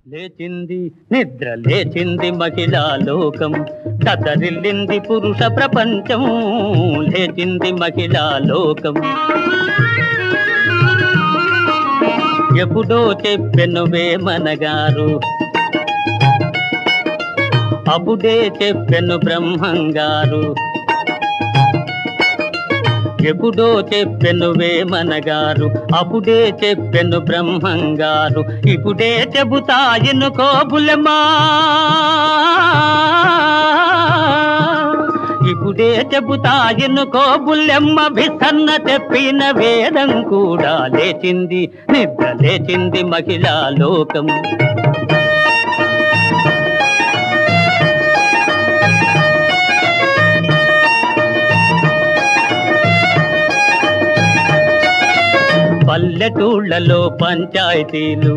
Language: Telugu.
లేచింది నిద్ర లేచింది మహిళా లోకం, దతరిల్లింది పురుష ప్రపంచం. లేచింది మహిళా లోకం. ఎప్పుడో చెప్పెను వేమనగారు, అప్పుడే చెప్పెను బ్రహ్మంగారు. ఎప్పుడో చెప్పెను వేమనగారు, అప్పుడే చెప్పెను బ్రహ్మంగారు. ఇప్పుడే చెబుతా ఎన్నుకో బుల్లెమ్మా, ఇప్పుడే చెబుతా ఎన్నుకో బుల్లెమ్మ. విసన్న చెప్పిన వేదం కూడా లేచింది, నిద్ర లేచింది మహిళా లోకం. పల్లెటూళ్ళలో పంచాయతీలు,